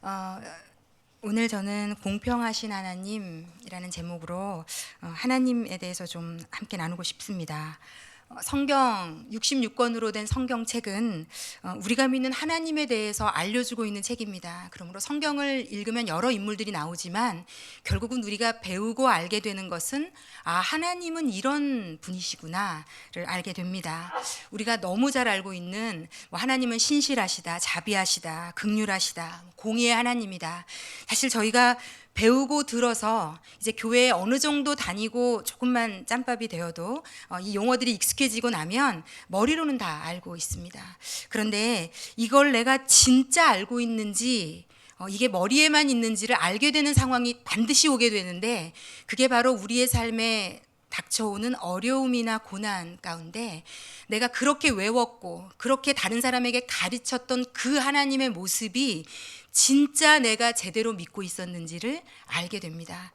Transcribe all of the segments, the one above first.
어, 오늘 저는 공평하신 하나님이라는 제목으로 하나님에 대해서 좀 함께 나누고 싶습니다. 성경 66권으로 된 성경책은 우리가 믿는 하나님에 대해서 알려주고 있는 책입니다. 그러므로 성경을 읽으면 여러 인물들이 나오지만 결국은 우리가 배우고 알게 되는 것은 하나님은 이런 분이시구나를 알게 됩니다. 우리가 너무 잘 알고 있는 하나님은 신실하시다, 자비하시다, 긍휼하시다, 공의의 하나님이다. 사실 저희가 배우고 들어서 이제 교회에 어느 정도 다니고 조금만 짬밥이 되어도 이 용어들이 익숙해지고 나면 머리로는 다 알고 있습니다. 그런데 이걸 내가 진짜 알고 있는지 이게 머리에만 있는지를 알게 되는 상황이 반드시 오게 되는데, 그게 바로 우리의 삶에 닥쳐오는 어려움이나 고난 가운데 내가 그렇게 외웠고 그렇게 다른 사람에게 가르쳤던 그 하나님의 모습이 진짜 내가 제대로 믿고 있었는지를 알게 됩니다.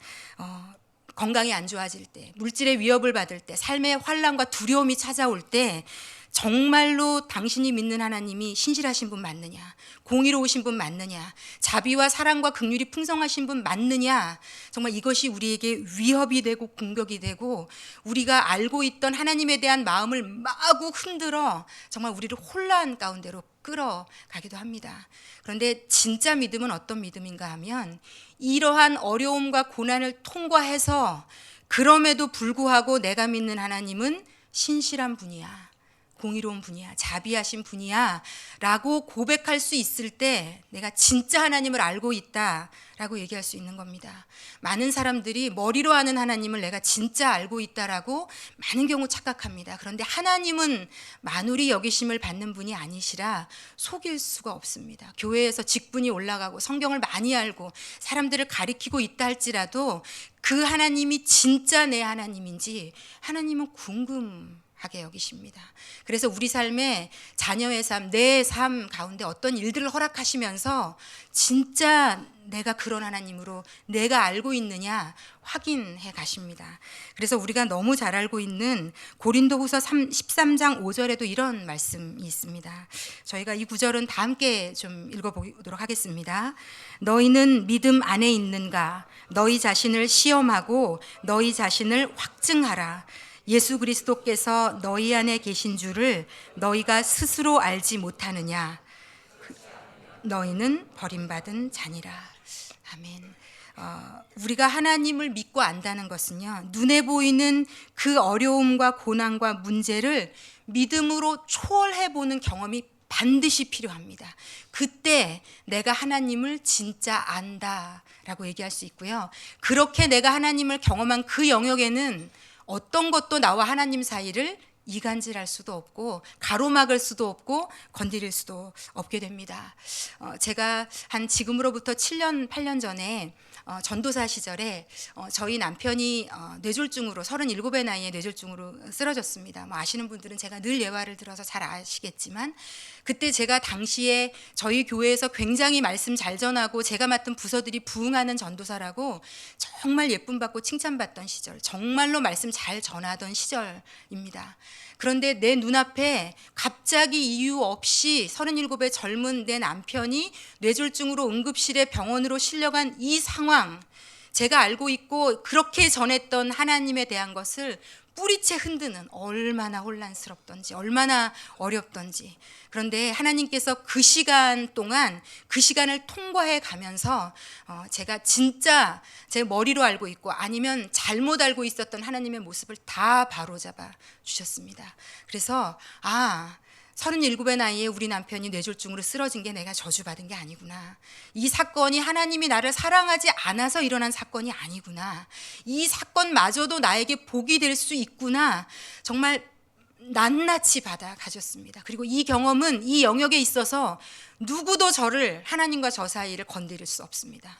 건강이 안 좋아질 때, 물질의 위협을 받을 때, 삶의 환난과 두려움이 찾아올 때 정말로 당신이 믿는 하나님이 신실하신 분 맞느냐, 공의로우신 분 맞느냐, 자비와 사랑과 긍휼이 풍성하신 분 맞느냐, 정말 이것이 우리에게 위협이 되고 공격이 되고 우리가 알고 있던 하나님에 대한 마음을 마구 흔들어 정말 우리를 혼란 가운데로 끌어가기도 합니다. 그런데 진짜 믿음은 어떤 믿음인가 하면, 이러한 어려움과 고난을 통과해서 그럼에도 불구하고 내가 믿는 하나님은 신실한 분이야, 공의로운 분이야, 자비하신 분이야 라고 고백할 수 있을 때 내가 진짜 하나님을 알고 있다 라고 얘기할 수 있는 겁니다. 많은 사람들이 머리로 아는 하나님을 내가 진짜 알고 있다라고 많은 경우 착각합니다. 그런데 하나님은 만홀히 여기심을 받는 분이 아니시라 속일 수가 없습니다. 교회에서 직분이 올라가고 성경을 많이 알고 사람들을 가리키고 있다 할지라도 그 하나님이 진짜 내 하나님인지 하나님은 궁금하게 여기십니다. 그래서 우리 삶에 자녀의 삶, 내 삶 가운데 어떤 일들을 허락하시면서 진짜 내가 그런 하나님으로 내가 알고 있느냐 확인해 가십니다. 그래서 우리가 너무 잘 알고 있는 고린도후서 13장 5절에도 이런 말씀이 있습니다. 저희가 이 구절은 다 함께 좀 읽어보도록 하겠습니다. 너희는 믿음 안에 있는가? 너희 자신을 시험하고 너희 자신을 확증하라. 예수 그리스도께서 너희 안에 계신 줄을 너희가 스스로 알지 못하느냐? 너희는 버림받은 자니라. 아멘. 우리가 하나님을 믿고 안다는 것은요, 눈에 보이는 그 어려움과 고난과 문제를 믿음으로 초월해 보는 경험이 반드시 필요합니다. 그때 내가 하나님을 진짜 안다라고 얘기할 수 있고요. 그렇게 내가 하나님을 경험한 그 영역에는 어떤 것도 나와 하나님 사이를 이간질할 수도 없고 가로막을 수도 없고 건드릴 수도 없게 됩니다. 제가 한 지금으로부터 7년 8년 전에 전도사 시절에 저희 남편이 뇌졸중으로 37의 나이에 뇌졸중으로 쓰러졌습니다. 아시는 분들은 제가 늘 예화를 들어서 잘 아시겠지만, 그때 제가 당시에 저희 교회에서 굉장히 말씀 잘 전하고 제가 맡은 부서들이 부흥하는 전도사라고 정말 예쁨 받고 칭찬받던 시절, 정말로 말씀 잘 전하던 시절입니다. 그런데 내 눈앞에 갑자기 이유 없이 37의 젊은 내 남편이 뇌졸중으로 응급실에 병원으로 실려간 이 상황, 제가 알고 있고 그렇게 전했던 하나님에 대한 것을 뿌리채 흔드는, 얼마나 혼란스럽던지 얼마나 어렵던지. 그런데 하나님께서 그 시간 동안 그 시간을 통과해 가면서 제가 진짜 제 머리로 알고 있고 아니면 잘못 알고 있었던 하나님의 모습을 다 바로잡아 주셨습니다. 그래서 37의 나이에 우리 남편이 뇌졸중으로 쓰러진 게 내가 저주받은 게 아니구나. 이 사건이 하나님이 나를 사랑하지 않아서 일어난 사건이 아니구나. 이 사건마저도 나에게 복이 될 수 있구나. 정말 낱낱이 받아 가졌습니다. 그리고 이 경험은 이 영역에 있어서 누구도 저를, 하나님과 저 사이를 건드릴 수 없습니다.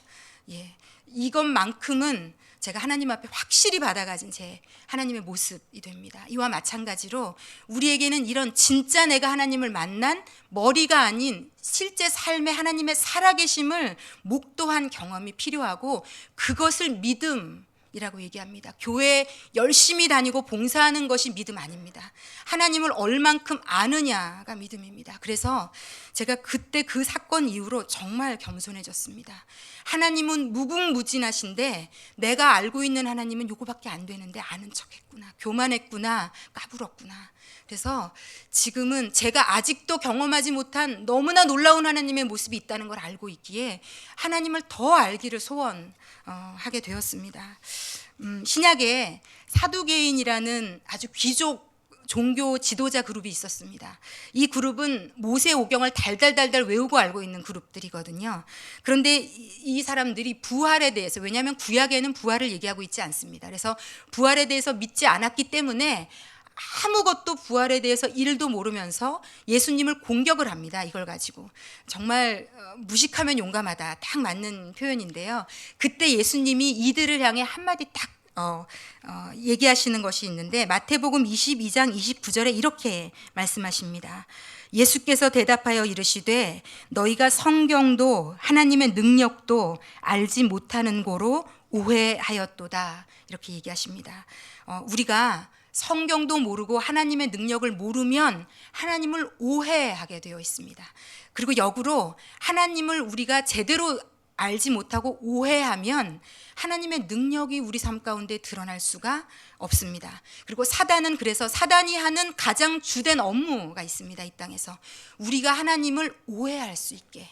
이것만큼은 제가 하나님 앞에 확실히 받아가진 제 하나님의 모습이 됩니다. 이와 마찬가지로 우리에게는 이런 진짜 내가 하나님을 만난 머리가 아닌 실제 삶의 하나님의 살아계심을 목도한 경험이 필요하고, 그것을 믿음이라고 믿음이라고 얘기합니다. 교회 열심히 다니고 봉사하는 것이 믿음 아닙니다. 하나님을 얼만큼 아느냐가 믿음입니다. 그래서 제가 그때 그 사건 이후로 정말 겸손해졌습니다. 하나님은 무궁무진하신데 내가 알고 있는 하나님은 요거밖에 안 되는데 아는 척했구나, 교만했구나, 까불었구나. 그래서 지금은 제가 아직도 경험하지 못한 너무나 놀라운 하나님의 모습이 있다는 걸 알고 있기에 하나님을 더 알기를 소원하게 되었습니다. 신약에 사두개인이라는 아주 귀족 종교 지도자 그룹이 있었습니다. 이 그룹은 모세 오경을 달달달달 외우고 알고 있는 그룹들이거든요. 그런데 이 사람들이 부활에 대해서, 왜냐하면 구약에는 부활을 얘기하고 있지 않습니다. 그래서 부활에 대해서 믿지 않았기 때문에 아무것도 부활에 대해서 일도 모르면서 예수님을 공격을 합니다. 이걸 가지고 정말 무식하면 용감하다, 딱 맞는 표현인데요. 그때 예수님이 이들을 향해 한마디 딱 얘기하시는 것이 있는데 마태복음 22장 29절에 이렇게 말씀하십니다. 예수께서 대답하여 이르시되 너희가 성경도 하나님의 능력도 알지 못하는 고로 오해하였도다, 이렇게 얘기하십니다. 우리가 성경도 모르고 하나님의 능력을 모르면 하나님을 오해하게 되어 있습니다. 그리고 역으로 하나님을 우리가 제대로 알지 못하고 오해하면 하나님의 능력이 우리 삶 가운데 드러날 수가 없습니다. 그리고 사단은, 그래서 사단이 하는 가장 주된 업무가 있습니다. 이 땅에서 우리가 하나님을 오해할 수 있게,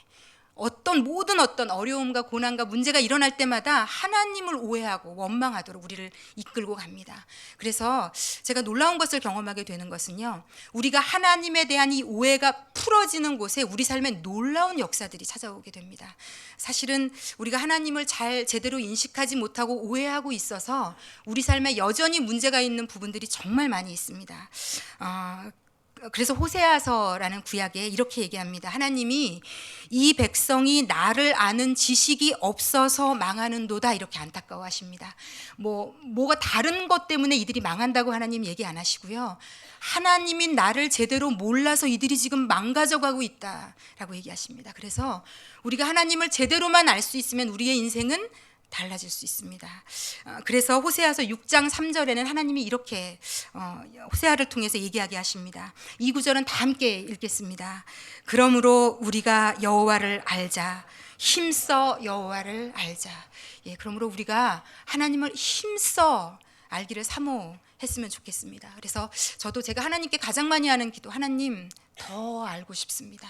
모든 어려움과 고난과 문제가 일어날 때마다 하나님을 오해하고 원망하도록 우리를 이끌고 갑니다. 그래서 제가 놀라운 것을 경험하게 되는 것은요, 우리가 하나님에 대한 이 오해가 풀어지는 곳에 우리 삶에 놀라운 역사들이 찾아오게 됩니다. 사실은 우리가 하나님을 제대로 인식하지 못하고 오해하고 있어서 우리 삶에 여전히 문제가 있는 부분들이 정말 많이 있습니다. 그래서 호세아서라는 구약에 이렇게 얘기합니다. 하나님이 이 백성이 나를 아는 지식이 없어서 망하는도다, 이렇게 안타까워하십니다. 뭐가 다른 것 때문에 이들이 망한다고 하나님 얘기 안 하시고요, 하나님이 나를 제대로 몰라서 이들이 지금 망가져가고 있다라고 얘기하십니다. 그래서 우리가 하나님을 제대로만 알 수 있으면 우리의 인생은 달라질 수 있습니다. 그래서 호세아서 6장 3절에는 하나님이 이렇게 호세아를 통해서 얘기하게 하십니다. 이 구절은 다 함께 읽겠습니다. 그러므로 우리가 여호와를 알자, 힘써 여호와를 알자. 그러므로 우리가 하나님을 힘써 알기를 사모했으면 좋겠습니다. 그래서 저도 제가 하나님께 가장 많이 하는 기도, 하나님 더 알고 싶습니다.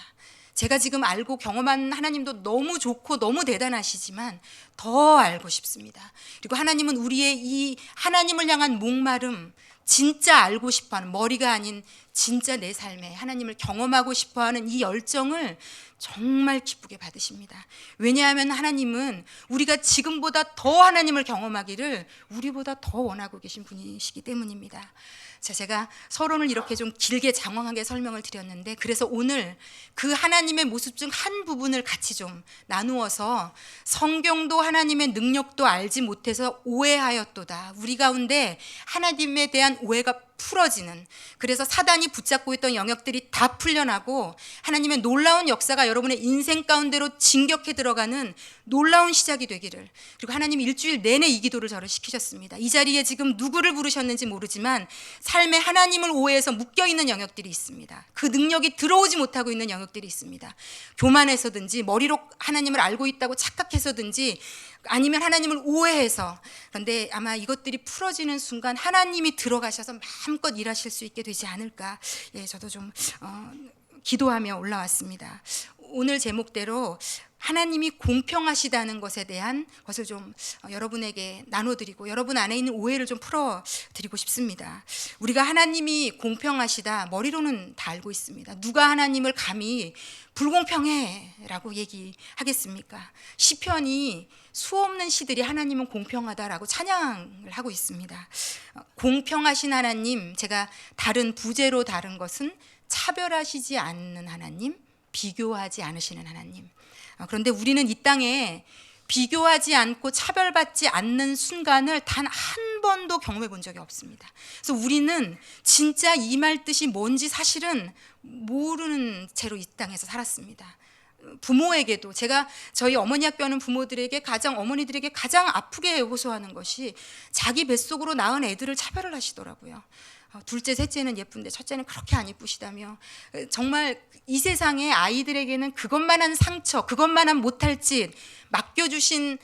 제가 지금 알고 경험한 하나님도 너무 좋고 너무 대단하시지만 더 알고 싶습니다. 그리고 하나님은 우리의 이 하나님을 향한 목마름, 진짜 알고 싶어하는, 머리가 아닌 진짜 내 삶에 하나님을 경험하고 싶어하는 이 열정을 정말 기쁘게 받으십니다. 왜냐하면 하나님은 우리가 지금보다 더 하나님을 경험하기를 우리보다 더 원하고 계신 분이시기 때문입니다. 제가 서론을 이렇게 좀 길게 장황하게 설명을 드렸는데, 그래서 오늘 그 하나님의 모습 중 한 부분을 같이 좀 나누어서 성경도 하나님의 능력도 알지 못해서 오해하였도다, 우리 가운데 하나님에 대한 오해가 풀어지는, 그래서 사단이 붙잡고 있던 영역들이 다 풀려나고 하나님의 놀라운 역사가 여러분의 인생 가운데로 진격해 들어가는 놀라운 시작이 되기를. 그리고 하나님이 일주일 내내 이 기도를 저를 시키셨습니다. 이 자리에 지금 누구를 부르셨는지 모르지만 삶에 하나님을 오해해서 묶여있는 영역들이 있습니다. 그 능력이 들어오지 못하고 있는 영역들이 있습니다. 교만해서든지, 머리로 하나님을 알고 있다고 착각해서든지, 아니면 하나님을 오해해서. 그런데 아마 이것들이 풀어지는 순간 하나님이 들어가셔서 마음껏 일하실 수 있게 되지 않을까, 저도 좀 기도하며 올라왔습니다. 오늘 제목대로 하나님이 공평하시다는 것에 대한 것을 좀 여러분에게 나눠드리고 여러분 안에 있는 오해를 좀 풀어드리고 싶습니다. 우리가 하나님이 공평하시다 머리로는 다 알고 있습니다. 누가 하나님을 감히 불공평해 라고 얘기하겠습니까? 시편이 수없는 시들이 하나님은 공평하다라고 찬양을 하고 있습니다. 공평하신 하나님, 제가 다른 부제로 다른 것은 차별하시지 않는 하나님, 비교하지 않으시는 하나님. 그런데 우리는 이 땅에 비교하지 않고 차별받지 않는 순간을 단 한 번도 경험해 본 적이 없습니다. 그래서 우리는 진짜 이 말 뜻이 뭔지 사실은 모르는 채로 이 땅에서 살았습니다. 부모에게도 제가 저희 어머니 학교 하는 부모들에게 어머니들에게 가장 아프게 호소하는 것이 자기 뱃속으로 낳은 애들을 차별을 하시더라고요. 둘째, 셋째는 예쁜데 첫째는 그렇게 안 예쁘시다며. 정말 이 세상에 아이들에게는 그것만한 상처, 그것만한 못할 짓 맡겨주신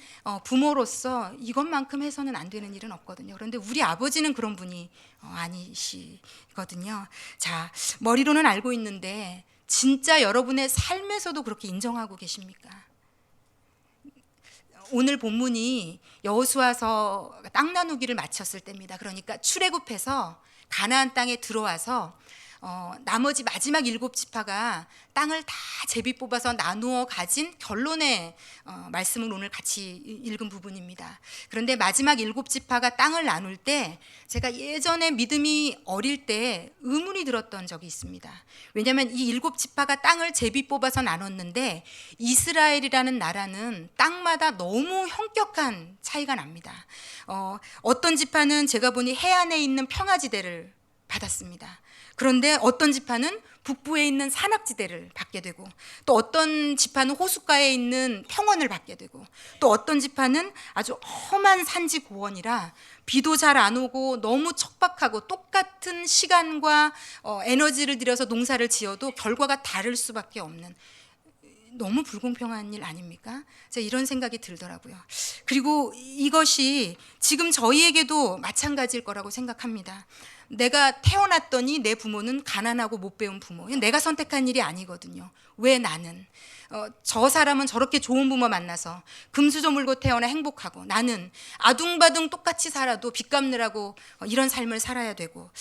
부모로서 이것만큼 해서는 안 되는 일은 없거든요. 그런데 우리 아버지는 그런 분이 아니시거든요. 자, 머리로는 알고 있는데 진짜 여러분의 삶에서도 그렇게 인정하고 계십니까? 오늘 본문이 여호수아서 땅 나누기를 마쳤을 때입니다. 그러니까 출애굽해서 가나안 땅에 들어와서 나머지 마지막 7지파가 땅을 다 제비 뽑아서 나누어 가진 결론의 말씀을 오늘 같이 읽은 부분입니다. 그런데 마지막 7지파가 땅을 나눌 때 제가 예전에 믿음이 어릴 때 의문이 들었던 적이 있습니다. 왜냐하면 이 7지파가 땅을 제비 뽑아서 나눴는데 이스라엘이라는 나라는 땅마다 너무 현격한 차이가 납니다. 어떤 지파는 제가 보니 해안에 있는 평화지대를 받았습니다. 그런데 어떤 지파는 북부에 있는 산악지대를 받게 되고, 또 어떤 지파는 호숫가에 있는 평원을 받게 되고, 또 어떤 지파는 아주 험한 산지 고원이라 비도 잘 안 오고 너무 척박하고 똑같은 시간과 에너지를 들여서 농사를 지어도 결과가 다를 수밖에 없는, 너무 불공평한 일 아닙니까? 제가 이런 생각이 들더라고요. 그리고 이것이 지금 저희에게도 마찬가지일 거라고 생각합니다. 내가 태어났더니 내 부모는 가난하고 못 배운 부모. 내가 선택한 일이 아니거든요. 왜 나는? 저 사람은 저렇게 좋은 부모 만나서 금수저 물고 태어나 행복하고 나는 아둥바둥 똑같이 살아도 빚 갚느라고 이런 삶을 살아야 되고,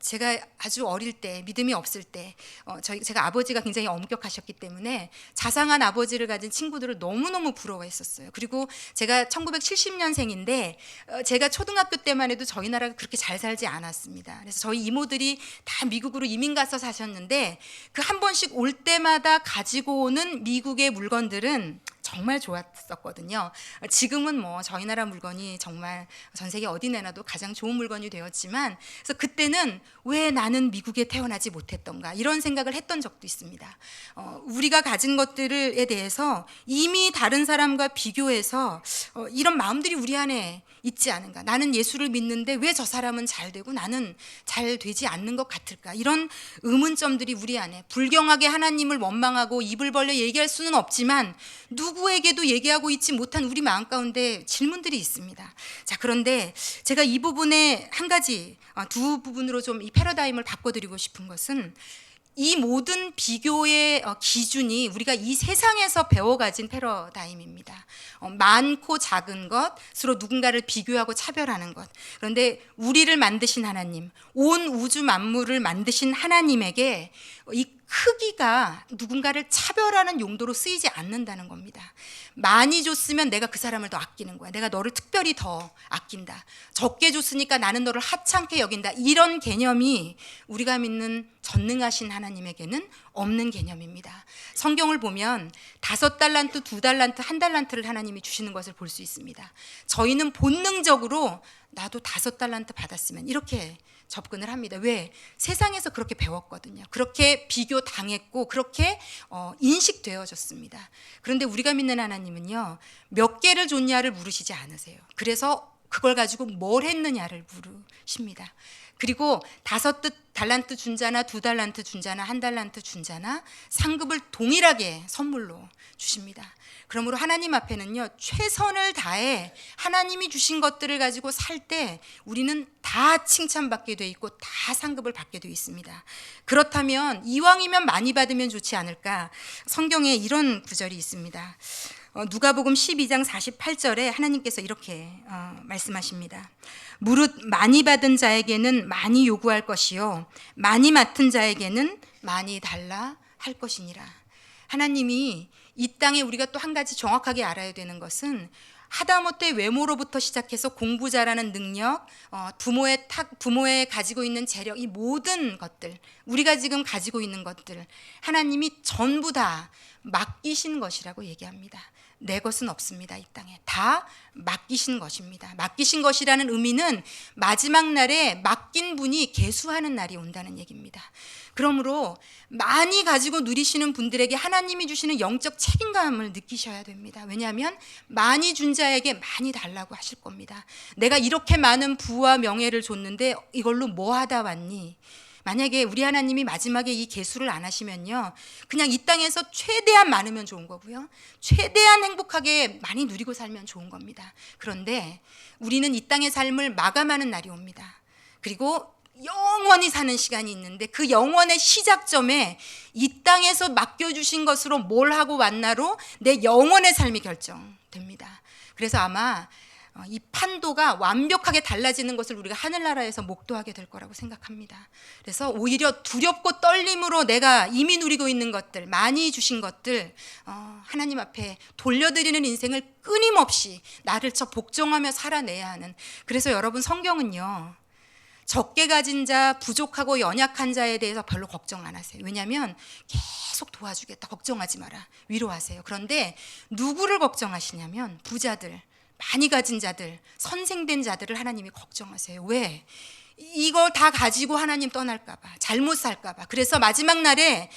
제가 아주 어릴 때 믿음이 없을 때 제가 아버지가 굉장히 엄격하셨기 때문에 자상한 아버지를 가진 친구들을 너무너무 부러워했었어요. 그리고 제가 1970년생인데 제가 초등학교 때만 해도 저희 나라가 그렇게 잘 살지 않았습니다. 그래서 저희 이모들이 다 미국으로 이민 가서 사셨는데 그 한 번씩 올 때마다 가지고 오는 미국의 물건들은 정말 좋았었거든요. 지금은 뭐 저희 나라 물건이 정말 전 세계 어디 내놔도 가장 좋은 물건이 되었지만, 그래서 그때는 왜 나는 미국에 태어나지 못했던가 이런 생각을 했던 적도 있습니다. 우리가 가진 것들에 대해서 이미 다른 사람과 비교해서 이런 마음들이 우리 안에 있지 않은가. 나는 예수를 믿는데 왜 저 사람은 잘 되고 나는 잘 되지 않는 것 같을까. 이런 의문점들이 우리 안에, 불경하게 하나님을 원망하고 입을 벌려 얘기할 수는 없지만 누구에게도 얘기하고 있지 못한 우리 마음 가운데 질문들이 있습니다. 자, 그런데 제가 이 부분에 한 가지, 두 부분으로 좀 이 패러다임을 바꿔드리고 싶은 것은, 이 모든 비교의 기준이 우리가 이 세상에서 배워가진 패러다임입니다. 많고 작은 것으로 누군가를 비교하고 차별하는 것. 그런데 우리를 만드신 하나님, 온 우주 만물을 만드신 하나님에게 이 크기가 누군가를 차별하는 용도로 쓰이지 않는다는 겁니다. 많이 줬으면 내가 그 사람을 더 아끼는 거야. 내가 너를 특별히 더 아낀다. 적게 줬으니까 나는 너를 하찮게 여긴다. 이런 개념이 우리가 믿는 전능하신 하나님에게는 없는 개념입니다. 성경을 보면 5달란트, 2달란트, 1달란트를 하나님이 주시는 것을 볼 수 있습니다. 저희는 본능적으로 나도 5달란트 받았으면 이렇게 접근을 합니다. 왜? 세상에서 그렇게 배웠거든요. 그렇게 비교 당했고 그렇게 인식되어졌습니다. 그런데 우리가 믿는 하나님은요, 몇 개를 줬냐를 물으시지 않으세요. 그래서 그걸 가지고 뭘 했느냐를 물으십니다. 그리고 5달란트 준 자나 2달란트 준 자나 1달란트 준 자나 상급을 동일하게 선물로 주십니다. 그러므로 하나님 앞에는요, 최선을 다해 하나님이 주신 것들을 가지고 살 때 우리는 다 칭찬받게 돼 있고 다 상급을 받게 돼 있습니다. 그렇다면 이왕이면 많이 받으면 좋지 않을까? 성경에 이런 구절이 있습니다. 누가복음 12장 48절에 하나님께서 이렇게 말씀하십니다. 무릇 많이 받은 자에게는 많이 요구할 것이요 많이 맡은 자에게는 많이 달라 할 것이니라. 하나님이 이 땅에 우리가 또 한 가지 정확하게 알아야 되는 것은, 하다못해 외모로부터 시작해서 공부 잘하는 능력, 부모의 가지고 있는 재력, 이 모든 것들, 우리가 지금 가지고 있는 것들 하나님이 전부 다 맡기신 것이라고 얘기합니다. 내 것은 없습니다. 이 땅에 다 맡기신 것입니다. 맡기신 것이라는 의미는 마지막 날에 맡긴 분이 계수하는 날이 온다는 얘기입니다. 그러므로 많이 가지고 누리시는 분들에게 하나님이 주시는 영적 책임감을 느끼셔야 됩니다. 왜냐하면 많이 준 자에게 많이 달라고 하실 겁니다. 내가 이렇게 많은 부와 명예를 줬는데 이걸로 뭐 하다 왔니? 만약에 우리 하나님이 마지막에 이 계수를 안 하시면요, 그냥 이 땅에서 최대한 많으면 좋은 거고요, 최대한 행복하게 많이 누리고 살면 좋은 겁니다. 그런데 우리는 이 땅의 삶을 마감하는 날이 옵니다. 그리고 영원히 사는 시간이 있는데 그 영원의 시작점에 이 땅에서 맡겨주신 것으로 뭘 하고 왔나로 내 영원의 삶이 결정됩니다. 그래서 아마 이 판도가 완벽하게 달라지는 것을 우리가 하늘나라에서 목도하게 될 거라고 생각합니다. 그래서 오히려 두렵고 떨림으로 내가 이미 누리고 있는 것들, 많이 주신 것들 하나님 앞에 돌려드리는 인생을 끊임없이 나를 쳐 복종하며 살아내야 하는, 그래서 여러분 성경은요, 적게 가진 자, 부족하고 연약한 자에 대해서 별로 걱정 안 하세요. 왜냐하면 계속 도와주겠다, 걱정하지 마라, 위로하세요. 그런데 누구를 걱정하시냐면 부자들, 많이 가진 자들, 선생된 자들을 하나님이 걱정하세요. 왜? 이거 다 가지고 하나님 떠날까 봐, 잘못 살까 봐, 그래서 마지막 날에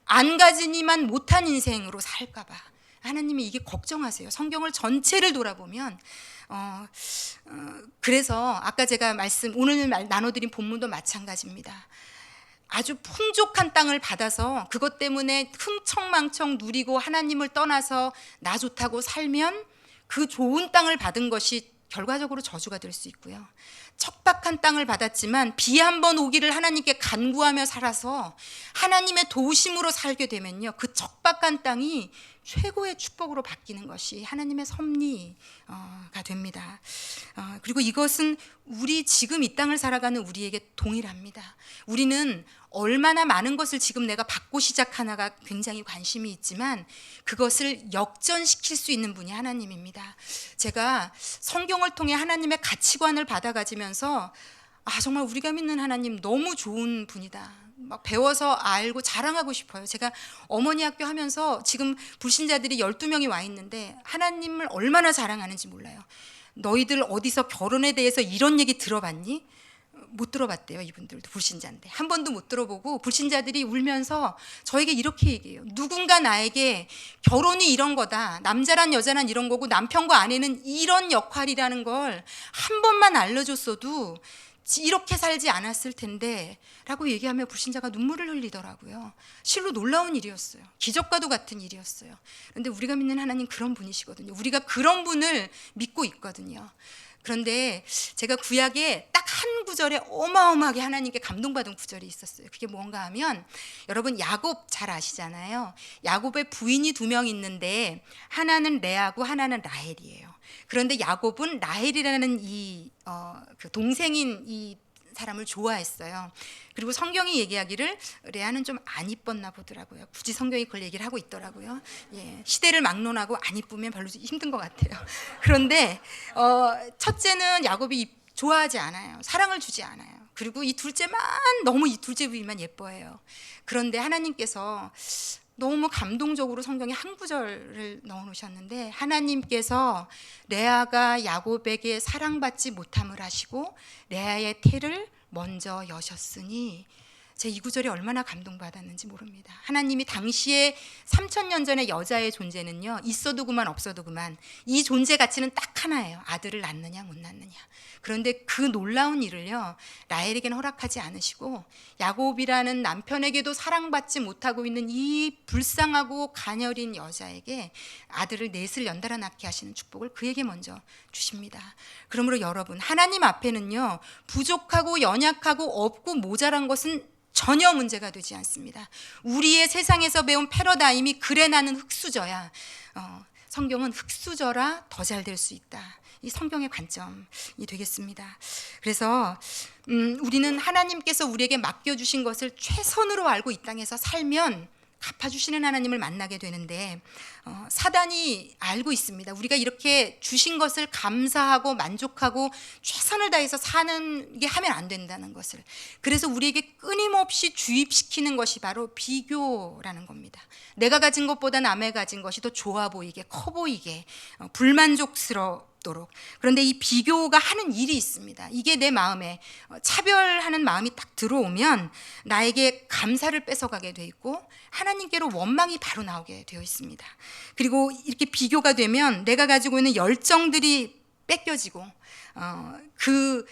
안 가지니만 못한 인생으로 살까 봐 하나님이 이게 걱정하세요. 성경을 전체를 돌아보면 그래서 아까 제가 오늘 나눠드린 본문도 마찬가지입니다. 아주 풍족한 땅을 받아서 그것 때문에 흥청망청 누리고 하나님을 떠나서 나 좋다고 살면 그 좋은 땅을 받은 것이 결과적으로 저주가 될 수 있고요, 척박한 땅을 받았지만 비 한 번 오기를 하나님께 간구하며 살아서 하나님의 도우심으로 살게 되면요, 그 척박한 땅이 최고의 축복으로 바뀌는 것이 하나님의 섭리가 됩니다. 그리고 이것은 우리 지금 이 땅을 살아가는 우리에게 동일합니다. 우리는 얼마나 많은 것을 지금 내가 받고 시작하나가 굉장히 관심이 있지만 그것을 역전시킬 수 있는 분이 하나님입니다. 제가 성경을 통해 하나님의 가치관을 받아가지면서 정말 우리가 믿는 하나님 너무 좋은 분이다, 막 배워서 알고 자랑하고 싶어요. 제가 어머니 학교 하면서 지금 불신자들이 12명이 와 있는데 하나님을 얼마나 자랑하는지 몰라요. 너희들 어디서 결혼에 대해서 이런 얘기 들어봤니? 못 들어봤대요. 이분들도 불신자인데 한 번도 못 들어보고 불신자들이 울면서 저에게 이렇게 얘기해요. 누군가 나에게 결혼이 이런 거다, 남자란 여자란 이런 거고 남편과 아내는 이런 역할이라는 걸 한 번만 알려줬어도 이렇게 살지 않았을 텐데 라고 얘기하며 불신자가 눈물을 흘리더라고요. 실로 놀라운 일이었어요. 기적과도 같은 일이었어요. 그런데 우리가 믿는 하나님 그런 분이시거든요. 우리가 그런 분을 믿고 있거든요. 그런데 제가 구약에 딱 한 구절에 어마어마하게 하나님께 감동받은 구절이 있었어요. 그게 뭔가 하면, 여러분 야곱 잘 아시잖아요. 야곱의 부인이 2명 있는데 하나는 레아고 하나는 라헬이에요. 그런데 야곱은 라헬이라는 그 동생인 이 사람을 좋아했어요. 그리고 성경이 얘기하기를 레아는 좀 안 이뻤나 보더라고요. 굳이 성경이 그걸 얘기를 하고 있더라고요. 시대를 막론하고 안 이쁘면 별로 힘든 것 같아요. 그런데 첫째는 야곱이 좋아하지 않아요. 사랑을 주지 않아요. 그리고 이 둘째만 너무 이 둘째 부인만 예뻐해요. 그런데 하나님께서 너무 감동적으로 성경에 한 구절을 넣어놓으셨는데, 하나님께서 레아가 야곱에게 사랑받지 못함을 하시고 레아의 태를 먼저 여셨으니, 제 이 구절이 얼마나 감동받았는지 모릅니다. 하나님이 당시에 3000년 전의 여자의 존재는요, 있어도 그만 없어도 그만, 이 존재 가치는 딱 하나예요. 아들을 낳느냐 못 낳느냐. 그런데 그 놀라운 일을요, 라헬에게는 허락하지 않으시고 야곱이라는 남편에게도 사랑받지 못하고 있는 이 불쌍하고 가녀린 여자에게 아들을 넷을 연달아 낳게 하시는 축복을 그에게 먼저 주십니다. 그러므로 여러분, 하나님 앞에는요, 부족하고 연약하고 없고 모자란 것은 전혀 문제가 되지 않습니다. 우리의 세상에서 배운 패러다임이 그래 나는 흙수저야. 성경은 흙수저라 더 잘 될 수 있다. 이 성경의 관점이 되겠습니다. 그래서 우리는 하나님께서 우리에게 맡겨주신 것을 최선으로 알고 이 땅에서 살면 갚아주시는 하나님을 만나게 되는데 사단이 알고 있습니다. 우리가 이렇게 주신 것을 감사하고 만족하고 최선을 다해서 사는 게 하면 안 된다는 것을. 그래서 우리에게 끊임없이 주입시키는 것이 바로 비교라는 겁니다. 내가 가진 것보다 남의 가진 것이 더 좋아 보이게, 커 보이게, 불만족스러워 도록. 그런데 이 비교가 하는 일이 있습니다. 이게 내 마음에 차별하는 마음이 딱 들어오면 나에게 감사를 뺏어가게 돼 있고 하나님께로 원망이 바로 나오게 되어 있습니다. 그리고 이렇게 비교가 되면 내가 가지고 있는 열정들이 뺏겨지고 그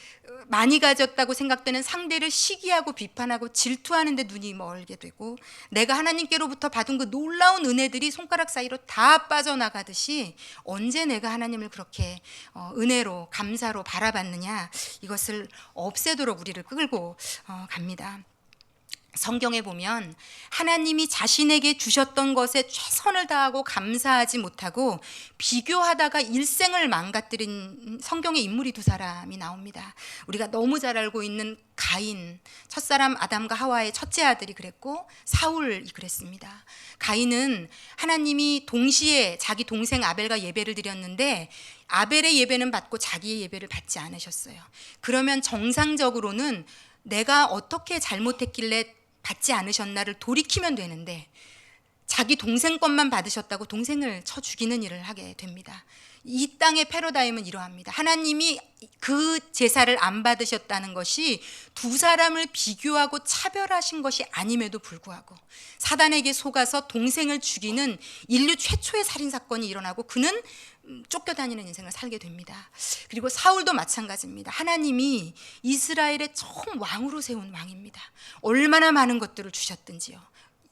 많이 가졌다고 생각되는 상대를 시기하고 비판하고 질투하는 데 눈이 멀게 되고 내가 하나님께로부터 받은 그 놀라운 은혜들이 손가락 사이로 다 빠져나가듯이 언제 내가 하나님을 그렇게 은혜로 감사로 바라봤느냐, 이것을 없애도록 우리를 끌고 갑니다. 성경에 보면 하나님이 자신에게 주셨던 것에 최선을 다하고 감사하지 못하고 비교하다가 일생을 망가뜨린 성경의 인물이 두 사람이 나옵니다. 우리가 너무 잘 알고 있는 가인, 첫사람 아담과 하와의 첫째 아들이 그랬고 사울이 그랬습니다. 가인은 하나님이 동시에 자기 동생 아벨과 예배를 드렸는데 아벨의 예배는 받고 자기의 예배를 받지 않으셨어요. 그러면 정상적으로는 내가 어떻게 잘못했길래 받지 않으셨나를 돌이키면 되는데 자기 동생 것만 받으셨다고 동생을 쳐 죽이는 일을 하게 됩니다. 이 땅의 패러다임은 이러합니다. 하나님이 그 제사를 안 받으셨다는 것이 두 사람을 비교하고 차별하신 것이 아님에도 불구하고 사단에게 속아서 동생을 죽이는 인류 최초의 살인사건이 일어나고 그는 쫓겨다니는 인생을 살게 됩니다. 그리고 사울도 마찬가지입니다. 하나님이 이스라엘의 처음 왕으로 세운 왕입니다. 얼마나 많은 것들을 주셨든지요.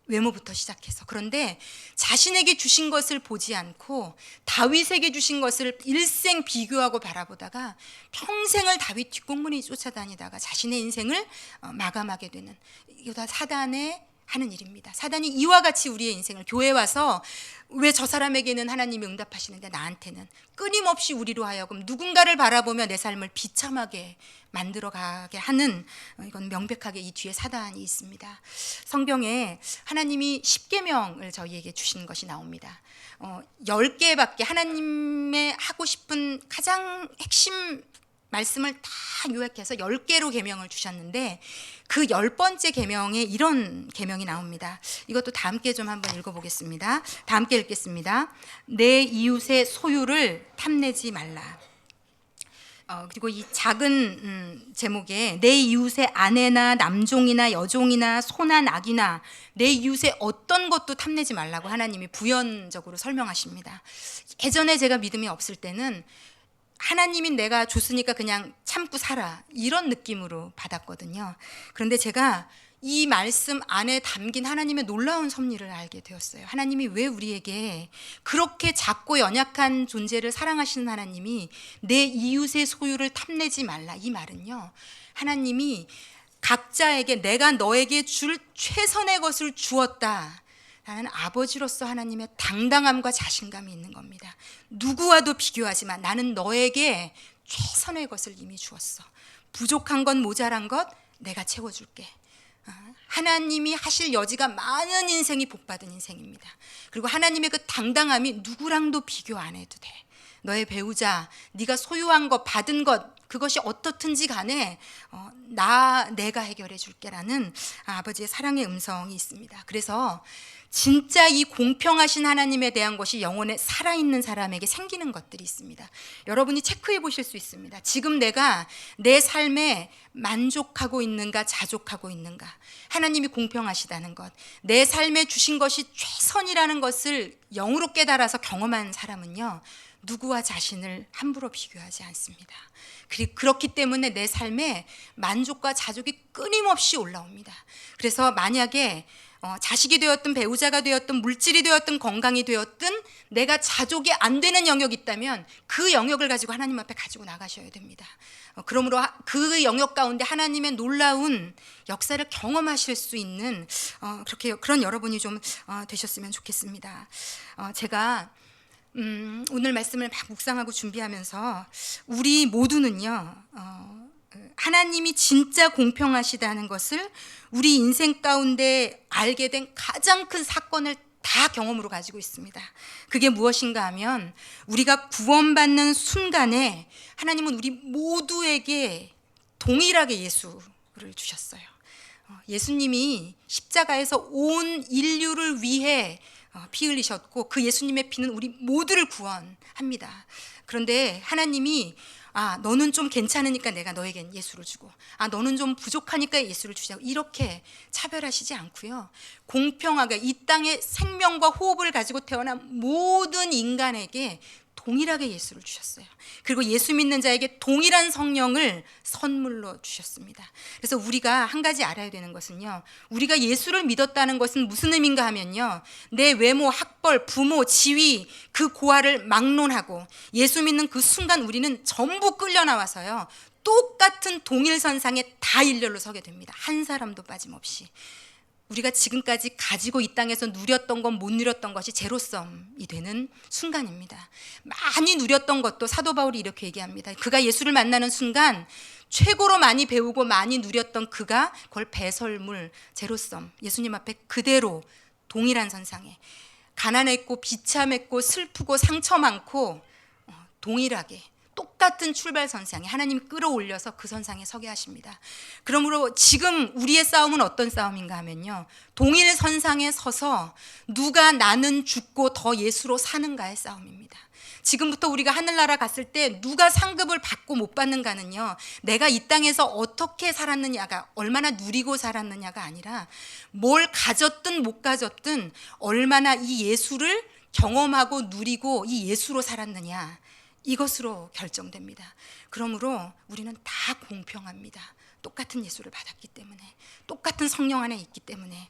외모부터 시작해서. 그런데 자신에게 주신 것을 보지 않고 다윗에게 주신 것을 일생 비교하고 바라보다가 평생을 다윗 뒷공문이 쫓아다니다가 자신의 인생을 마감하게 되는, 이거 다 사단의 하는 일입니다. 사단이 이와 같이 우리의 인생을, 교회에 와서 왜 저 사람에게는 하나님이 응답하시는데 나한테는, 끊임없이 우리로 하여금 누군가를 바라보며 내 삶을 비참하게 만들어가게 하는, 이건 명백하게 이 뒤에 사단이 있습니다. 성경에 하나님이 십계명을 저희에게 주신 것이 나옵니다. 10개밖에 하나님의 하고 싶은 가장 핵심 말씀을 다 요약해서 10개로 계명을 주셨는데 그 10번째 계명에 이런 계명이 나옵니다. 이것도 다 함께 좀 한번 읽어보겠습니다. 다 함께 읽겠습니다. 내 이웃의 소유를 탐내지 말라. 그리고 이 작은 제목에 내 이웃의 아내나 남종이나 여종이나 소나 낙이나 내 이웃의 어떤 것도 탐내지 말라고 하나님이 부연적으로 설명하십니다. 예전에 제가 믿음이 없을 때는 하나님이 내가 줬으니까 그냥 참고 살아, 이런 느낌으로 받았거든요. 그런데 제가 이 말씀 안에 담긴 하나님의 놀라운 섭리를 알게 되었어요. 하나님이 왜 우리에게 그렇게 작고 연약한 존재를 사랑하시는 하나님이 내 이웃의 소유를 탐내지 말라, 이 말은요, 하나님이 각자에게 내가 너에게 줄 최선의 것을 주었다 라는 아버지로서 하나님의 당당함과 자신감이 있는 겁니다. 누구와도 비교하지 마. 나는 너에게 최선의 것을 이미 주었어. 부족한 것, 모자란 것 내가 채워줄게. 하나님이 하실 여지가 많은 인생이 복받은 인생입니다. 그리고 하나님의 그 당당함이 누구랑도 비교 안 해도 돼. 너의 배우자, 네가 소유한 것, 받은 것, 그것이 어떻든지 간에 내가 해결해 줄게라는 아버지의 사랑의 음성이 있습니다. 그래서 진짜 이 공평하신 하나님에 대한 것이 영혼에 살아있는 사람에게 생기는 것들이 있습니다. 여러분이 체크해 보실 수 있습니다. 지금 내가 내 삶에 만족하고 있는가, 자족하고 있는가, 하나님이 공평하시다는 것, 내 삶에 주신 것이 최선이라는 것을 영으로 깨달아서 경험한 사람은요, 누구와 자신을 함부로 비교하지 않습니다. 그렇기 때문에 내 삶에 만족과 자족이 끊임없이 올라옵니다. 그래서 만약에 자식이 되었든 배우자가 되었든 물질이 되었든 건강이 되었든 내가 자족이 안 되는 영역이 있다면 그 영역을 가지고 하나님 앞에 가지고 나가셔야 됩니다. 그러므로 그 영역 가운데 하나님의 놀라운 역사를 경험하실 수 있는 그런 여러분이 좀 되셨으면 좋겠습니다. 제가 오늘 말씀을 막 묵상하고 준비하면서 우리 모두는요, 하나님이 진짜 공평하시다는 것을 우리 인생 가운데 알게 된 가장 큰 사건을 다 경험으로 가지고 있습니다. 그게 무엇인가 하면 우리가 구원받는 순간에 하나님은 우리 모두에게 동일하게 예수를 주셨어요. 예수님이 십자가에서 온 인류를 위해 피 흘리셨고 그 예수님의 피는 우리 모두를 구원합니다. 그런데 하나님이 너는 좀 괜찮으니까 내가 너에겐 예수를 주고 너는 좀 부족하니까 예수를 주자고 이렇게 차별하시지 않고요. 공평하게 이 땅에 생명과 호흡을 가지고 태어난 모든 인간에게 동일하게 예수를 주셨어요. 그리고 예수 믿는 자에게 동일한 성령을 선물로 주셨습니다. 그래서 우리가 한 가지 알아야 되는 것은요, 우리가 예수를 믿었다는 것은 무슨 의미인가 하면요, 내 외모, 학벌, 부모, 지위 그 고하를 막론하고 예수 믿는 그 순간 우리는 전부 끌려 나와서요 똑같은 동일선상에 다 일렬로 서게 됩니다. 한 사람도 빠짐없이. 우리가 지금까지 가지고 이 땅에서 누렸던 건 못 누렸던 것이 제로섬이 되는 순간입니다. 많이 누렸던 것도 사도 바울이 이렇게 얘기합니다. 그가 예수를 만나는 순간 최고로 많이 배우고 많이 누렸던 그가 그걸 배설물, 제로섬, 예수님 앞에 그대로 동일한 선상에 가난했고 비참했고 슬프고 상처 많고 동일하게 똑같은 출발선상에 하나님이 끌어올려서 그 선상에 서게 하십니다. 그러므로 지금 우리의 싸움은 어떤 싸움인가 하면요, 동일선상에 서서 누가 나는 죽고 더 예수로 사는가의 싸움입니다. 지금부터 우리가 하늘나라 갔을 때 누가 상급을 받고 못 받는가는요, 내가 이 땅에서 어떻게 살았느냐가, 얼마나 누리고 살았느냐가 아니라 뭘 가졌든 못 가졌든 얼마나 이 예수를 경험하고 누리고 이 예수로 살았느냐, 이것으로 결정됩니다. 그러므로 우리는 다 공평합니다. 똑같은 예수를 받았기 때문에, 똑같은 성령 안에 있기 때문에.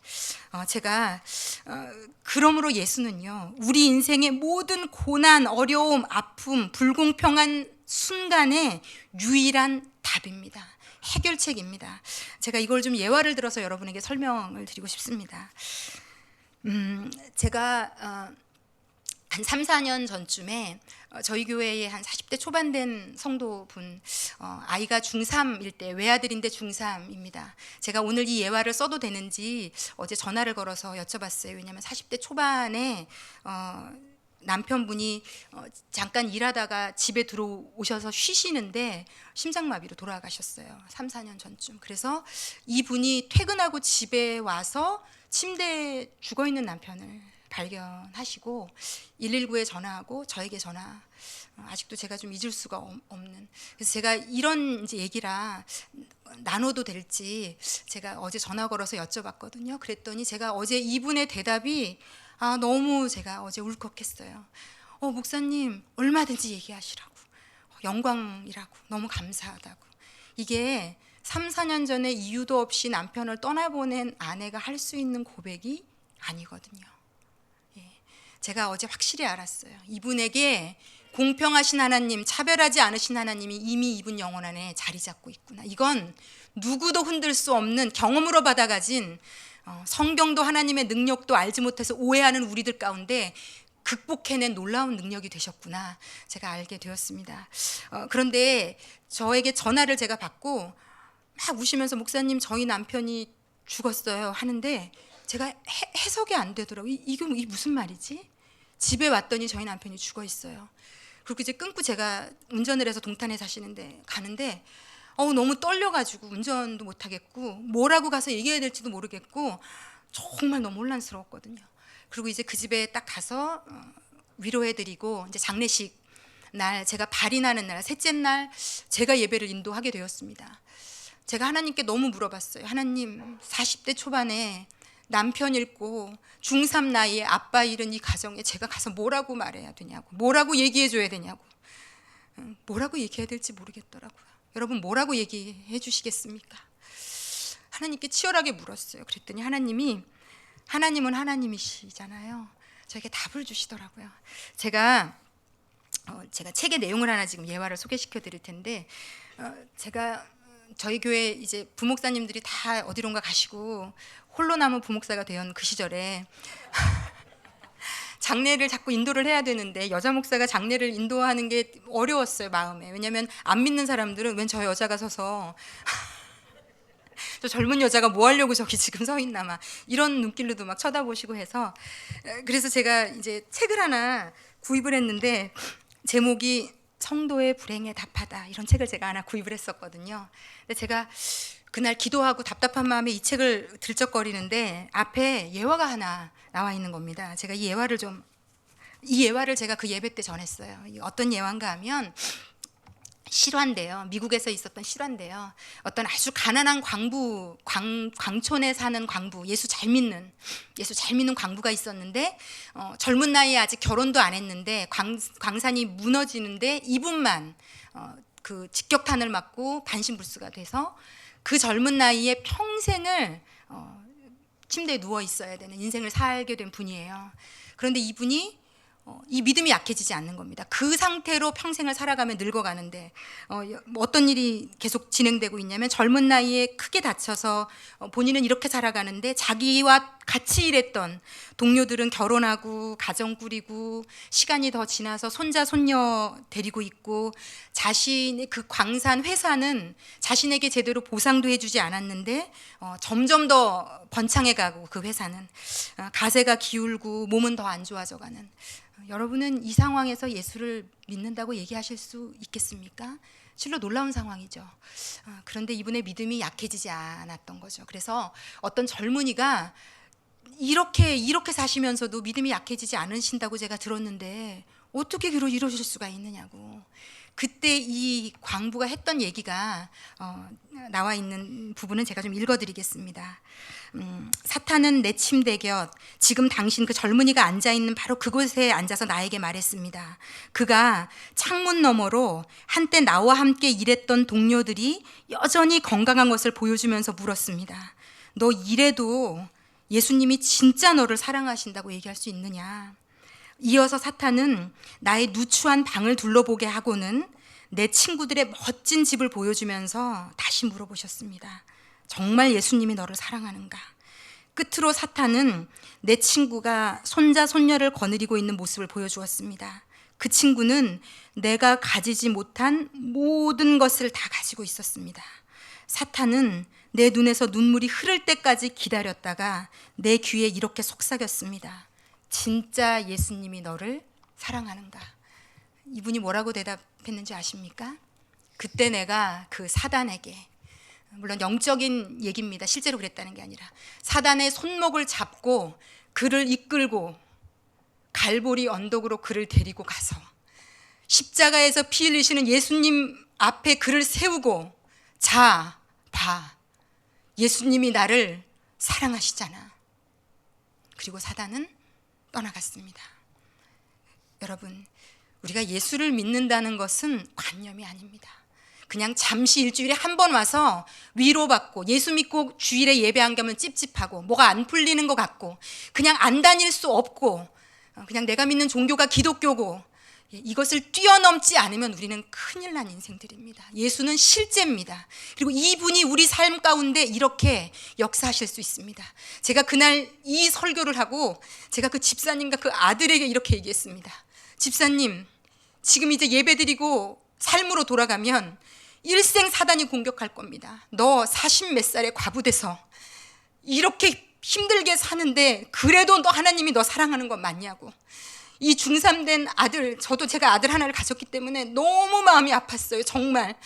그러므로 예수는요, 우리 인생의 모든 고난, 어려움, 아픔, 불공평한 순간에 유일한 답입니다. 해결책입니다. 제가 이걸 좀 예화를 들어서 여러분에게 설명을 드리고 싶습니다. 제가 한 3, 4년 전쯤에 저희 교회에 한 40대 초반 된 성도분, 아이가 중3일 때, 외아들인데 중3입니다. 제가 오늘 이 예화를 써도 되는지 어제 전화를 걸어서 여쭤봤어요. 왜냐하면 40대 초반에 남편분이 잠깐 일하다가 집에 들어오셔서 쉬시는데 심장마비로 돌아가셨어요. 3, 4년 전쯤. 그래서 이분이 퇴근하고 집에 와서 침대에 죽어있는 남편을 발견하시고 119에 전화하고 저에게 전화, 아직도 제가 좀 잊을 수가 없는. 그래서 제가 이런 이제 얘기라 나눠도 될지 제가 어제 전화 걸어서 여쭤봤거든요. 그랬더니 제가 어제 이분의 대답이 너무 제가 어제 울컥했어요. 목사님 얼마든지 얘기하시라고, 영광이라고, 너무 감사하다고. 이게 3, 4년 전에 이유도 없이 남편을 떠나보낸 아내가 할 수 있는 고백이 아니거든요. 제가 어제 확실히 알았어요. 이분에게 공평하신 하나님, 차별하지 않으신 하나님이 이미 이분 영혼 안에 자리 잡고 있구나. 이건 누구도 흔들 수 없는 경험으로 받아가진, 성경도 하나님의 능력도 알지 못해서 오해하는 우리들 가운데 극복해낸 놀라운 능력이 되셨구나, 제가 알게 되었습니다. 그런데 저에게 전화를 제가 받고 막 우시면서 목사님 저희 남편이 죽었어요 하는데 제가 해석이 안 되더라고요. 이게 무슨 말이지? 집에 왔더니 저희 남편이 죽어 있어요. 그리고 이제 끊고 제가 운전을 해서 동탄에 사시는데 가는데 너무 떨려가지고 운전도 못 하겠고 뭐라고 가서 얘기해야 될지도 모르겠고 정말 너무 혼란스러웠거든요. 그리고 이제 그 집에 딱 가서 위로해드리고 이제 장례식 날, 제가 발인하는 날, 셋째 날 제가 예배를 인도하게 되었습니다. 제가 하나님께 너무 물어봤어요. 하나님, 40대 초반에 남편 잃고 중3 나이에 아빠 잃은 이 가정에 제가 가서 뭐라고 말해야 되냐고, 뭐라고 얘기해 줘야 되냐고, 뭐라고 얘기해야 될지 모르겠더라고요. 여러분 뭐라고 얘기해 주시겠습니까? 하나님께 치열하게 물었어요. 그랬더니 하나님은 하나님이시잖아요. 저에게 답을 주시더라고요. 제가 책의 내용을 하나 지금 예화를 소개시켜 드릴 텐데, 제가 저희 교회 이제 부목사님들이 다 어디론가 가시고 홀로 남은 부목사가 된 그 시절에 장례를 자꾸 인도를 해야 되는데 여자 목사가 장례를 인도하는 게 어려웠어요, 마음에. 왜냐하면 안 믿는 사람들은 웬 저 여자가 서서 저 젊은 여자가 뭐 하려고 저기 지금 서 있나 막 이런 눈길로도 막 쳐다보시고 해서, 그래서 제가 이제 책을 하나 구입을 했는데 제목이 성도의 불행에 답하다, 이런 책을 제가 하나 구입을 했었거든요. 근데 제가 그날 기도하고 답답한 마음에 이 책을 들쩍거리는데 앞에 예화가 하나 나와 있는 겁니다. 제가 이 예화를 제가 그 예배 때 전했어요. 어떤 예화인가 하면 실화인데요. 미국에서 있었던 실화인데요. 어떤 아주 가난한 광촌에 사는 광부, 예수 잘 믿는 광부가 있었는데, 젊은 나이에 아직 결혼도 안 했는데 광산이 무너지는데 이분만 그 직격탄을 맞고 반신불수가 돼서 그 젊은 나이에 평생을 침대에 누워 있어야 되는 인생을 살게 된 분이에요. 그런데 이분이 이 믿음이 약해지지 않는 겁니다. 그 상태로 평생을 살아가면 늙어가는데 어떤 일이 계속 진행되고 있냐면, 젊은 나이에 크게 다쳐서 본인은 이렇게 살아가는데 자기와 같이 일했던 동료들은 결혼하고 가정 꾸리고 시간이 더 지나서 손자 손녀 데리고 있고, 자신의 그 광산 회사는 자신에게 제대로 보상도 해주지 않았는데 점점 더 번창해 가고, 그 회사는 가세가 기울고 몸은 더 안 좋아져 가는, 여러분은 이 상황에서 예수를 믿는다고 얘기하실 수 있겠습니까? 실로 놀라운 상황이죠. 그런데 이분의 믿음이 약해지지 않았던 거죠. 그래서 어떤 젊은이가 이렇게 사시면서도 믿음이 약해지지 않으신다고 제가 들었는데 어떻게 이러실 수가 있느냐고. 그때 이 광부가 했던 얘기가 나와 있는 부분은 제가 좀 읽어드리겠습니다. 사탄은 내 침대 곁, 지금 당신 그 젊은이가 앉아있는 바로 그곳에 앉아서 나에게 말했습니다. 그가 창문 너머로 한때 나와 함께 일했던 동료들이 여전히 건강한 것을 보여주면서 물었습니다. 너 이래도 예수님이 진짜 너를 사랑하신다고 얘기할 수 있느냐? 이어서 사탄은 나의 누추한 방을 둘러보게 하고는 내 친구들의 멋진 집을 보여주면서 다시 물어보셨습니다. 정말 예수님이 너를 사랑하는가? 끝으로 사탄은 내 친구가 손자 손녀를 거느리고 있는 모습을 보여주었습니다. 그 친구는 내가 가지지 못한 모든 것을 다 가지고 있었습니다. 사탄은 내 눈에서 눈물이 흐를 때까지 기다렸다가 내 귀에 이렇게 속삭였습니다. 진짜 예수님이 너를 사랑하는가? 이분이 뭐라고 대답했는지 아십니까? 그때 내가 그 사단에게, 물론 영적인 얘기입니다. 실제로 그랬다는 게 아니라 사단의 손목을 잡고 그를 이끌고 갈보리 언덕으로 그를 데리고 가서 십자가에서 피 흘리시는 예수님 앞에 그를 세우고, 자, 봐, 예수님이 나를 사랑하시잖아. 그리고 사단은 떠나갔습니다. 여러분, 우리가 예수를 믿는다는 것은 관념이 아닙니다. 그냥 잠시 일주일에 한 번 와서 위로받고, 예수 믿고 주일에 예배 안 가면 찝찝하고 뭐가 안 풀리는 것 같고 그냥 안 다닐 수 없고 그냥 내가 믿는 종교가 기독교고, 이것을 뛰어넘지 않으면 우리는 큰일 난 인생들입니다. 예수는 실제입니다. 그리고 이분이 우리 삶 가운데 이렇게 역사하실 수 있습니다. 제가 그날 이 설교를 하고 제가 그 집사님과 그 아들에게 이렇게 얘기했습니다. 집사님, 지금 이제 예배드리고 삶으로 돌아가면 일생 사단이 공격할 겁니다. 너 40 몇 살에 과부돼서 이렇게 힘들게 사는데 그래도 너 하나님이 너 사랑하는 건 맞냐고. 이 중3 된 아들, 저도 제가 아들 하나를 가졌기 때문에 너무 마음이 아팠어요. 정말.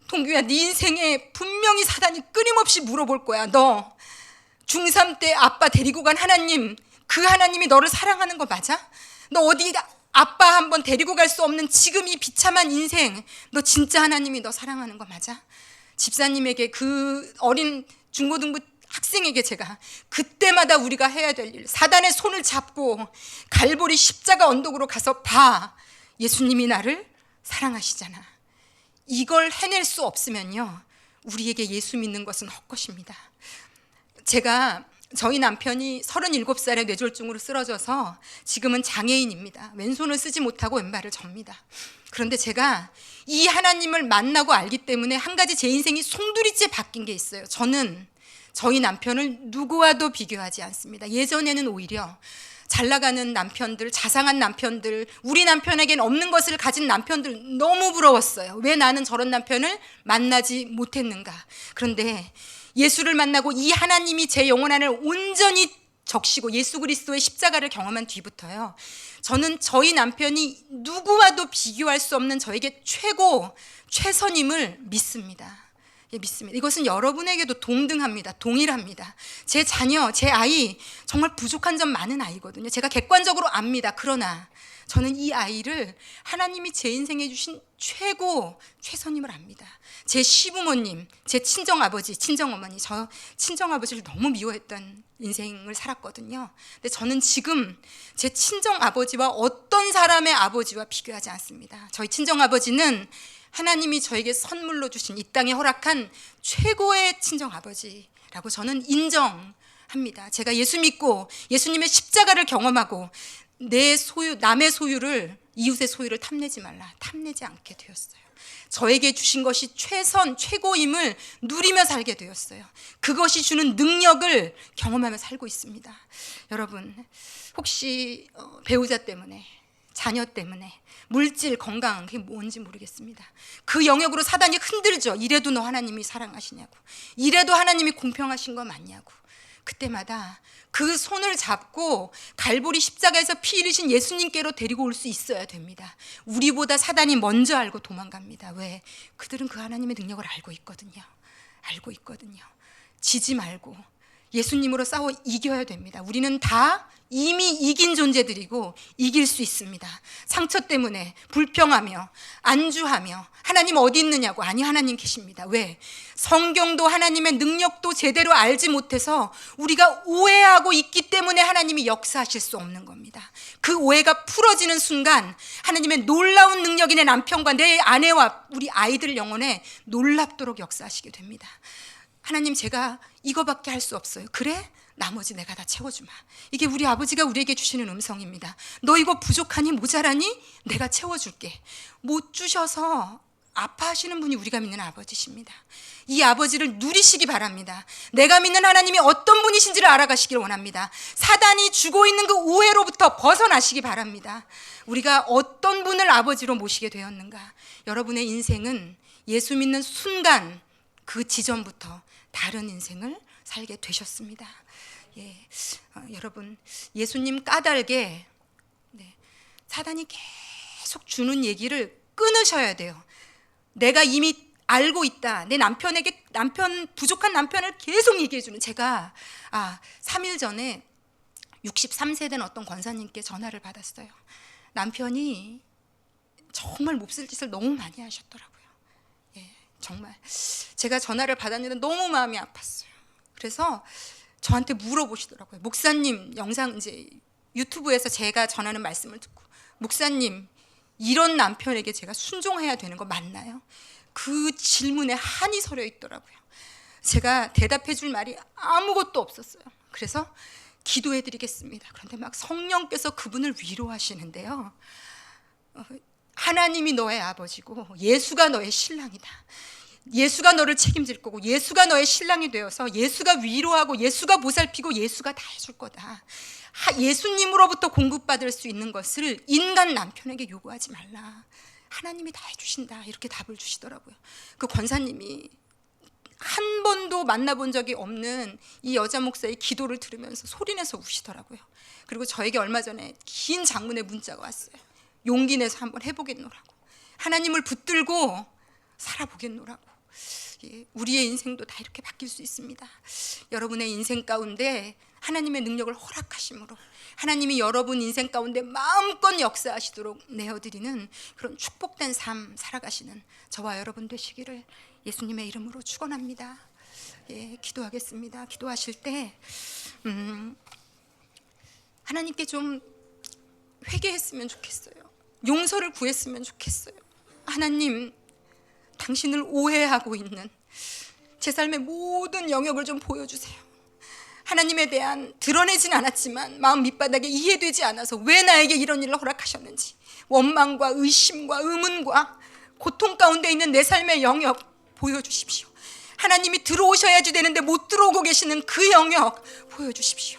동규야, 네 인생에 분명히 사단이 끊임없이 물어볼 거야. 너 중3 때 아빠 데리고 간 하나님, 그 하나님이 너를 사랑하는 거 맞아? 너 어디 아빠 한번 데리고 갈 수 없는 지금 이 비참한 인생, 너 진짜 하나님이 너 사랑하는 거 맞아? 집사님에게, 그 어린 중고등부 학생에게 제가 그때마다 우리가 해야 될 일, 사단의 손을 잡고 갈보리 십자가 언덕으로 가서 봐, 예수님이 나를 사랑하시잖아. 이걸 해낼 수 없으면요, 우리에게 예수 믿는 것은 헛것입니다. 제가 저희 남편이 37살에 뇌졸중으로 쓰러져서 지금은 장애인입니다. 왼손을 쓰지 못하고 왼발을 접니다. 그런데 제가 이 하나님을 만나고 알기 때문에 한 가지 제 인생이 송두리째 바뀐 게 있어요. 저는 저희 남편을 누구와도 비교하지 않습니다. 예전에는 오히려 잘 나가는 남편들, 자상한 남편들, 우리 남편에겐 없는 것을 가진 남편들 너무 부러웠어요. 왜 나는 저런 남편을 만나지 못했는가. 그런데 예수를 만나고 이 하나님이 제 영혼 안을 온전히 적시고 예수 그리스도의 십자가를 경험한 뒤부터요, 저는 저희 남편이 누구와도 비교할 수 없는 저에게 최고 최선임을 믿습니다. 믿습니다. 이것은 여러분에게도 동등합니다. 동일합니다. 제 자녀, 제 아이 정말 부족한 점 많은 아이거든요. 제가 객관적으로 압니다. 그러나 저는 이 아이를 하나님이 제 인생에 주신 최고 최선임을 압니다. 제 시부모님, 제 친정아버지, 친정어머니, 저 친정아버지를 너무 미워했던 인생을 살았거든요. 근데 저는 지금 제 친정아버지와 어떤 사람의 아버지와 비교하지 않습니다. 저희 친정아버지는 하나님이 저에게 선물로 주신 이 땅에 허락한 최고의 친정아버지라고 저는 인정합니다. 제가 예수 믿고 예수님의 십자가를 경험하고 내 소유, 남의 소유를, 이웃의 소유를 탐내지 말라, 탐내지 않게 되었어요. 저에게 주신 것이 최선, 최고임을 누리며 살게 되었어요. 그것이 주는 능력을 경험하며 살고 있습니다. 여러분, 혹시 배우자 때문에, 자녀 때문에, 물질, 건강, 그게 뭔지 모르겠습니다. 그 영역으로 사단이 흔들죠. 이래도 너 하나님이 사랑하시냐고, 이래도 하나님이 공평하신 거 맞냐고. 그때마다 그 손을 잡고 갈보리 십자가에서 피 흘리신 예수님께로 데리고 올 수 있어야 됩니다. 우리보다 사단이 먼저 알고 도망갑니다. 왜? 그들은 그 하나님의 능력을 알고 있거든요. 알고 있거든요. 지지 말고 예수님으로 싸워 이겨야 됩니다. 우리는 다 이미 이긴 존재들이고 이길 수 있습니다. 상처 때문에 불평하며 안주하며 하나님 어디 있느냐고, 아니, 하나님 계십니다. 왜? 성경도 하나님의 능력도 제대로 알지 못해서 우리가 오해하고 있기 때문에 하나님이 역사하실 수 없는 겁니다. 그 오해가 풀어지는 순간 하나님의 놀라운 능력이 내 남편과 내 아내와 우리 아이들 영혼에 놀랍도록 역사하시게 됩니다. 하나님, 제가 이거밖에 할 수 없어요. 그래? 나머지 내가 다 채워주마. 이게 우리 아버지가 우리에게 주시는 음성입니다. 너 이거 부족하니, 모자라니? 내가 채워줄게. 못 주셔서 아파하시는 분이 우리가 믿는 아버지십니다. 이 아버지를 누리시기 바랍니다. 내가 믿는 하나님이 어떤 분이신지를 알아가시기를 원합니다. 사단이 주고 있는 그 오해로부터 벗어나시기 바랍니다. 우리가 어떤 분을 아버지로 모시게 되었는가. 여러분의 인생은 예수 믿는 순간 그 지점부터 다른 인생을 살게 되셨습니다. 여러분, 예수님 까닭에 사단이 계속 주는 얘기를 끊으셔야 돼요. 내가 이미 알고 있다. 내 남편에게, 부족한 남편을 계속 얘기해 주는. 제가 3일 전에 63세 된 어떤 권사님께 전화를 받았어요. 남편이 정말 몹쓸 짓을 너무 많이 하셨더라고요. 정말 제가 전화를 받았는데 너무 마음이 아팠어요. 그래서 저한테 물어보시더라고요. 목사님, 영상 이제 유튜브에서 제가 전하는 말씀을 듣고, 목사님, 이런 남편에게 제가 순종해야 되는 거 맞나요? 그 질문에 한이 서려 있더라고요. 제가 대답해 줄 말이 아무것도 없었어요. 그래서 기도해 드리겠습니다. 그런데 막 성령께서 그분을 위로하시는데요, 하나님이 너의 아버지고 예수가 너의 신랑이다. 예수가 너를 책임질 거고 예수가 너의 신랑이 되어서 예수가 위로하고 예수가 보살피고 예수가 다 해줄 거다. 예수님으로부터 공급받을 수 있는 것을 인간 남편에게 요구하지 말라. 하나님이 다 해주신다. 이렇게 답을 주시더라고요. 그 권사님이 한 번도 만나본 적이 없는 이 여자 목사의 기도를 들으면서 소리내서 우시더라고요. 그리고 저에게 얼마 전에 긴 장문의 문자가 왔어요. 용기 내서 한번 해보겠노라고, 하나님을 붙들고 살아보겠노라고. 우리의 인생도 다 이렇게 바뀔 수 있습니다. 여러분의 인생 가운데 하나님의 능력을 허락하심으로 하나님이 여러분 인생 가운데 마음껏 역사하시도록 내어드리는 그런 축복된 삶 살아가시는 저와 여러분 되시기를 예수님의 이름으로 축원합니다. 기도하겠습니다. 기도하실 때 하나님께 좀 회개했으면 좋겠어요. 용서를 구했으면 좋겠어요. 하나님, 당신을 오해하고 있는 제 삶의 모든 영역을 좀 보여주세요. 하나님에 대한 드러내진 않았지만 마음 밑바닥에 이해되지 않아서 왜 나에게 이런 일을 허락하셨는지, 원망과 의심과 의문과 고통 가운데 있는 내 삶의 영역 보여주십시오. 하나님이 들어오셔야지 되는데 못 들어오고 계시는 그 영역 보여주십시오.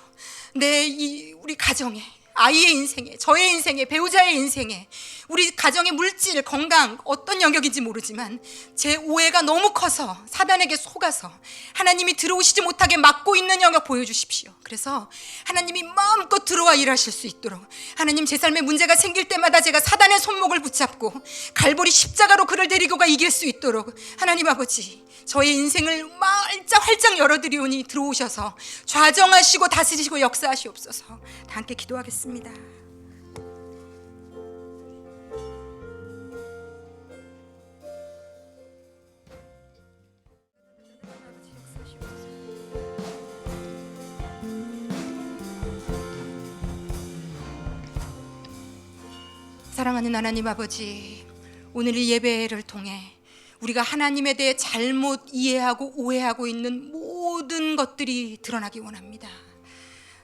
우리 가정에, 아이의 인생에, 저의 인생에, 배우자의 인생에, 우리 가정의 물질, 건강, 어떤 영역인지 모르지만 제 오해가 너무 커서 사단에게 속아서 하나님이 들어오시지 못하게 막고 있는 영역 보여주십시오. 그래서 하나님이 마음껏 들어와 일하실 수 있도록, 하나님, 제 삶에 문제가 생길 때마다 제가 사단의 손목을 붙잡고 갈보리 십자가로 그를 데리고 가 이길 수 있도록 하나님 아버지, 저의 인생을 활짝 열어드리오니 들어오셔서 좌정하시고 다스리시고 역사하시옵소서. 다 함께 기도하겠습니다. 사랑하는 하나님 아버지, 오늘 이 예배를 통해 우리가 하나님에 대해 잘못 이해하고 오해하고 있는 모든 것들이 드러나기 원합니다.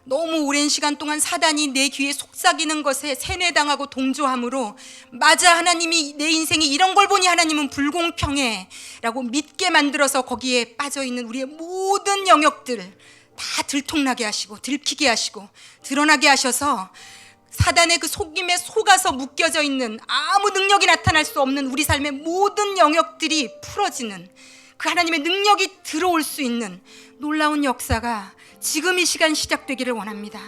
너무 오랜 시간 동안 사단이 내 귀에 속삭이는 것에 세뇌당하고 동조함으로, 맞아, 하나님이 내 인생이 이런 걸 보니 하나님은 불공평해 라고 믿게 만들어서 거기에 빠져있는 우리의 모든 영역들 다 들통나게 하시고 들키게 하시고 드러나게 하셔서 사단의 그 속임에 속아서 묶여져 있는, 아무 능력이 나타날 수 없는 우리 삶의 모든 영역들이 풀어지는, 그 하나님의 능력이 들어올 수 있는 놀라운 역사가 지금 이 시간 시작되기를 원합니다.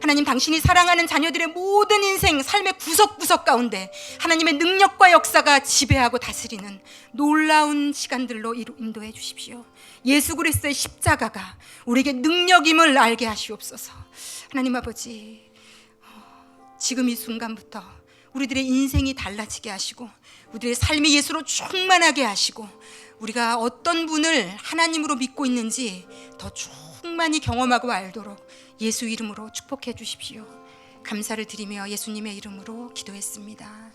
하나님, 당신이 사랑하는 자녀들의 모든 인생, 삶의 구석구석 가운데 하나님의 능력과 역사가 지배하고 다스리는 놀라운 시간들로 인도해 주십시오. 예수 그리스도의 십자가가 우리에게 능력임을 알게 하시옵소서. 하나님 아버지, 지금 이 순간부터 우리들의 인생이 달라지게 하시고 우리들의 삶이 예수로 충만하게 하시고, 우리가 어떤 분을 하나님으로 믿고 있는지 더 충만히 경험하고 알도록 예수 이름으로 축복해 주십시오. 감사를 드리며 예수님의 이름으로 기도했습니다.